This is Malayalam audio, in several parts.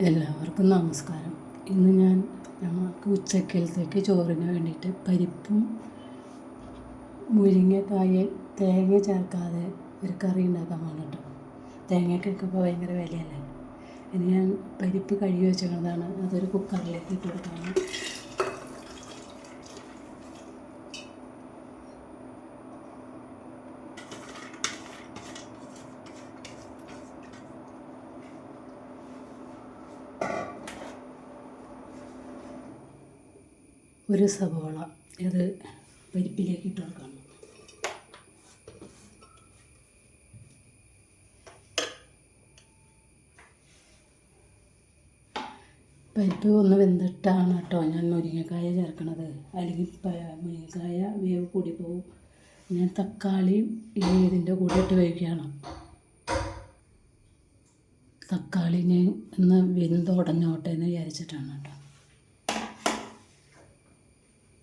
എല്ലാവർക്കും നമസ്കാരം. ഇന്ന് നമുക്ക് ഉച്ചക്കലത്തേക്ക് ചോറിന് വേണ്ടിയിട്ട് പരിപ്പും മുരിങ്ങക്കായ തേങ്ങ ചേർക്കാതെ ഒരു കറി ഉണ്ടാക്കാൻ വേണ്ടിയിട്ട്. തേങ്ങയ്ക്കൊക്കെ ഇപ്പോൾ ഭയങ്കര വിലയല്ലേ. ഇനി ഞാൻ പരിപ്പ് കഴുകി വെച്ചിട്ടുള്ളതാണ്, അതൊരു കുക്കറിലേക്ക് ഇട്ട് കൊടുക്കണം. ഒരു സവോള ഇത് പരിപ്പിലേക്ക് ഇട്ട് കൊടുക്കണം. പരിപ്പ് ഒന്ന് വെന്തിട്ടാണ് കേട്ടോ ഞാൻ മുരിങ്ങക്കായ ചേർക്കണത്, അല്ലെങ്കിൽ മുരിങ്ങക്കായ വേവ് കൂടി പോകും. ഞാൻ തക്കാളിയും ഇതിൻ്റെ കൂടെ ഇട്ട് വേവിക്കുകയാണ്. തക്കാളി ഒന്ന് വെന്തുടഞ്ഞോട്ടെ എന്ന് വിചാരിച്ചിട്ടാണ് കേട്ടോ.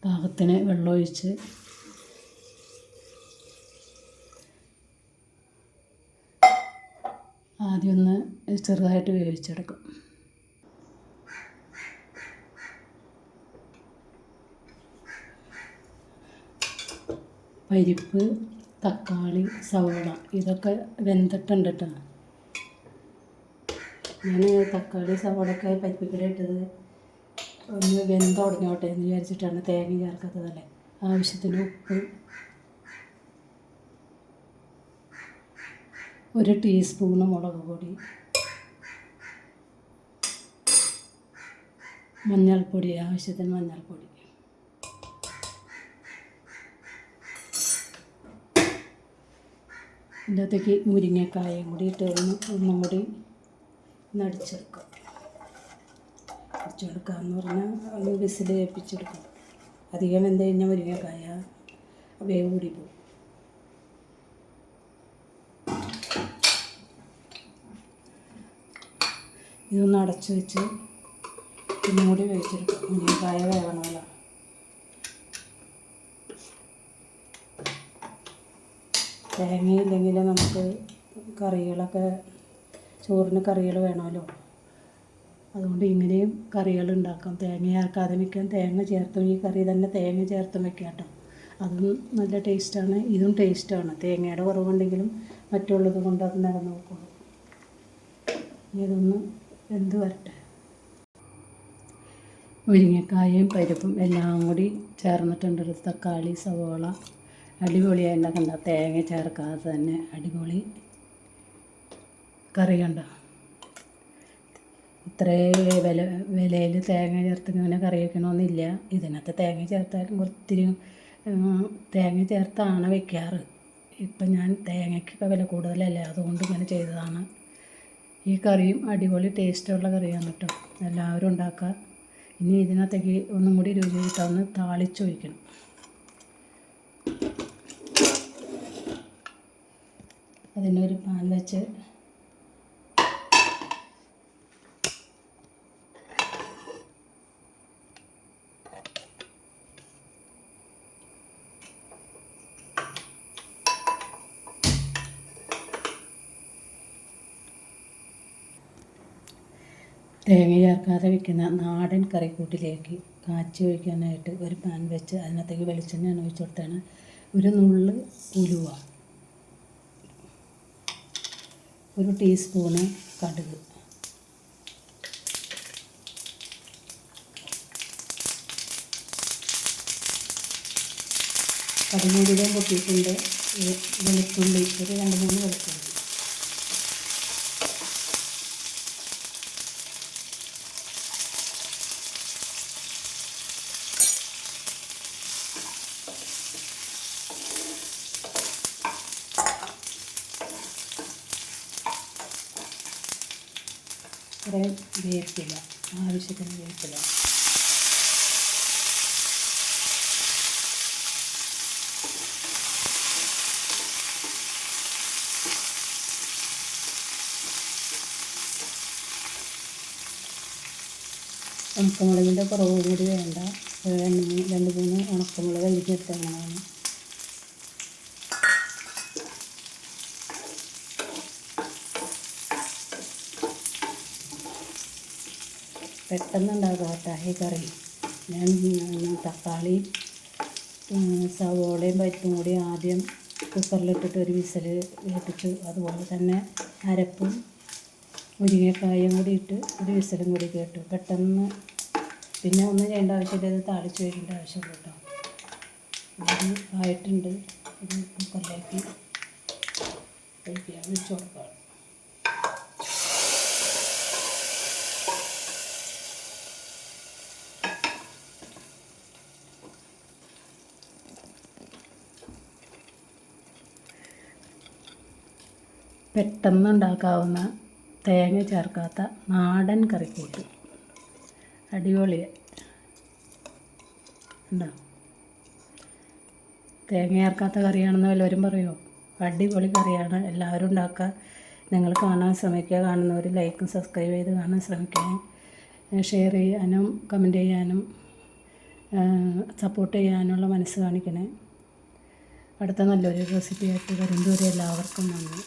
പാകത്തിന് വെള്ളമൊഴിച്ച് ആദ്യം ഒന്ന് ചെറുതായിട്ട് വേവിച്ചെടുക്കും. പരിപ്പ്, തക്കാളി, സവോള ഇതൊക്കെ വെന്തിട്ടുണ്ട് കേട്ടോ. ഞാൻ തക്കാളി സവോളയൊക്കെ പരിപ്പിക്കടെ ഇട്ടത് ഒന്ന് വെന്തുടഞ്ഞോട്ടെ എന്ന് വിചാരിച്ചിട്ടാണ്, തേങ്ങ ചേർക്കാത്തതല്ലേ. ആവശ്യത്തിന് ഉപ്പ്, 1 ടീസ്പൂണ് മുളക് പൊടി, മഞ്ഞൾപ്പൊടി, ആവശ്യത്തിന് മഞ്ഞൾപ്പൊടി, ഇതിൻ്റെ അകത്തേക്ക് മുരിങ്ങക്കായും കൂടി ഇട്ട് ഒന്നും കൂടി അടിച്ചെടുക്കുക. എന്ന് പറഞ്ഞാൽ ഒന്ന് വിസിൽ ഏൽപ്പിച്ചെടുക്കും. അധികം വെന്ത് കഴിഞ്ഞാൽ മുരിങ്ങക്കായ വേവ് കൂടി പോകും. ഇതൊന്ന് അടച്ചു വെച്ച് ഒന്നും കൂടി വേവിച്ചെടുക്കും. മുരിങ്ങക്കായ വേവണമല്ലോ. തേങ്ങയില്ലെങ്കിൽ നമുക്ക് കറികളൊക്കെ, ചോറിന് കറികൾ വേണമല്ലോ. അതുകൊണ്ട് ഇങ്ങനെയും കറികൾ ഉണ്ടാക്കാം. തേങ്ങ ചേർക്കാതെ വയ്ക്കാം, തേങ്ങ ചേർത്തും ഈ കറി തന്നെ തേങ്ങ ചേർത്തും വെക്കാം കേട്ടോ. അതും നല്ല ടേസ്റ്റാണ്, ഇതും ടേസ്റ്റാണ്. തേങ്ങയുടെ കുറവുണ്ടെങ്കിലും മറ്റുള്ളത് കൊണ്ട് അത് നിറഞ്ഞു നോക്കുള്ളൂ. ഇതൊന്ന് വെന്ത് വരട്ടെ. മുരിങ്ങക്കായയും പരിപ്പും എല്ലാം കൂടി ചേർന്നിട്ടുണ്ട്. തക്കാളി, സവോള അടിപൊളിയായി ഉണ്ടാക്കണ്ട. തേങ്ങ ചേർക്കാതെ തന്നെ അടിപൊളി കറി കണ്ട. ഇത്രയും വിലയിൽ തേങ്ങ ചേർത്ത് ഇങ്ങനെ കറി വയ്ക്കണമെന്നില്ല. ഇതിനകത്ത് തേങ്ങ ചേർത്താലും ഒത്തിരി തേങ്ങ ചേർത്താണ് വയ്ക്കാറ്. ഇപ്പം ഞാൻ തേങ്ങയ്ക്കൊക്കെ വില കൂടുതലല്ലേ, അതുകൊണ്ട് ഇങ്ങനെ ചെയ്തതാണ്. ഈ കറിയും അടിപൊളി ടേസ്റ്റുള്ള കറിയാണ് കേട്ടോ. എല്ലാവരും ഉണ്ടാക്കുക. ഇനി ഇതിനകത്തേക്ക് ഒന്നും കൂടി രുചി കിട്ടാമെന്ന് താളിച്ചൊഴിക്കണം. അതിനൊരു പാൻ വെച്ച് തേങ്ങ ചേർക്കാതെ വയ്ക്കുന്ന നാടൻ കറിക്കൂട്ടിലേക്ക് കാച്ചി ഒഴിക്കാനായിട്ട് ഒരു പാൻ വെച്ച് അതിനകത്തേക്ക് വെളിച്ചെണ്ണ ഒഴിച്ചു കൊടുത്താണ്. ഒരു നുള്ള് ഉലുവ, 1 ടീസ്പൂണ് കടുക്, കടുകും പൊട്ടിയിട്ടുണ്ട്. വെളുത്തുള്ളി ഒരു 2-3 വെളുത്തുള്ളി, കുറേ വേപ്പില, ആവശ്യത്തിന് വേപ്പില, ഉണക്കമുളകിൻ്റെ കുറവ് കൂടി വേണ്ട. 2-3 ഉണക്കമുളക് അരിഞ്ഞെടുത്തതാണ്. പെട്ടെന്ന് ഉണ്ടാക്കാത്ത ഈ കറി. ഞാൻ തക്കാളി സവോളയും പരിപ്പും കൂടി ആദ്യം കുക്കറിലിട്ടിട്ട് ഒരു വിസിൽ വേപ്പിച്ചു. അതുപോലെ തന്നെ അരപ്പും മുരിങ്ങക്കായും കൂടി ഇട്ട് ഒരു വിസിലും കൂടി കേട്ടു. പെട്ടെന്ന് പിന്നെ ഒന്നും ചെയ്യേണ്ട ആവശ്യമില്ല, ഇത് താളിച്ച് വയ്ക്കേണ്ട ആവശ്യമുള്ളൂ കേട്ടോ. ഇത് ആയിട്ടുണ്ട്. ഇത് കുക്കറിലേക്ക് ഒഴിച്ച് കൊടുക്കാം. പെട്ടെന്ന് ഉണ്ടാക്കാവുന്ന തേങ്ങ ചേർക്കാത്ത നാടൻ കറിക്കൂട്ട് അടിപൊളിയാണ്. ഉണ്ടോ? തേങ്ങ ചേർക്കാത്ത കറിയാണെന്ന് വല്ലവരും പറയുമോ? അടിപൊളി കറിയാണ്. എല്ലാവരും ഉണ്ടാക്കുക. നിങ്ങൾ കാണാൻ ശ്രമിക്കുക. കാണുന്നവർ ലൈക്കും സബ്സ്ക്രൈബ് ചെയ്ത് കാണാൻ ശ്രമിക്കുക. ഷെയർ ചെയ്യാനും കമൻറ്റ് ചെയ്യാനും സപ്പോർട്ട് ചെയ്യാനുള്ള മനസ്സ് കാണിക്കണേ. അടുത്ത നല്ലൊരു റെസിപ്പി ആയിട്ട് വരുന്നവരെ എല്ലാവർക്കും നന്ദി.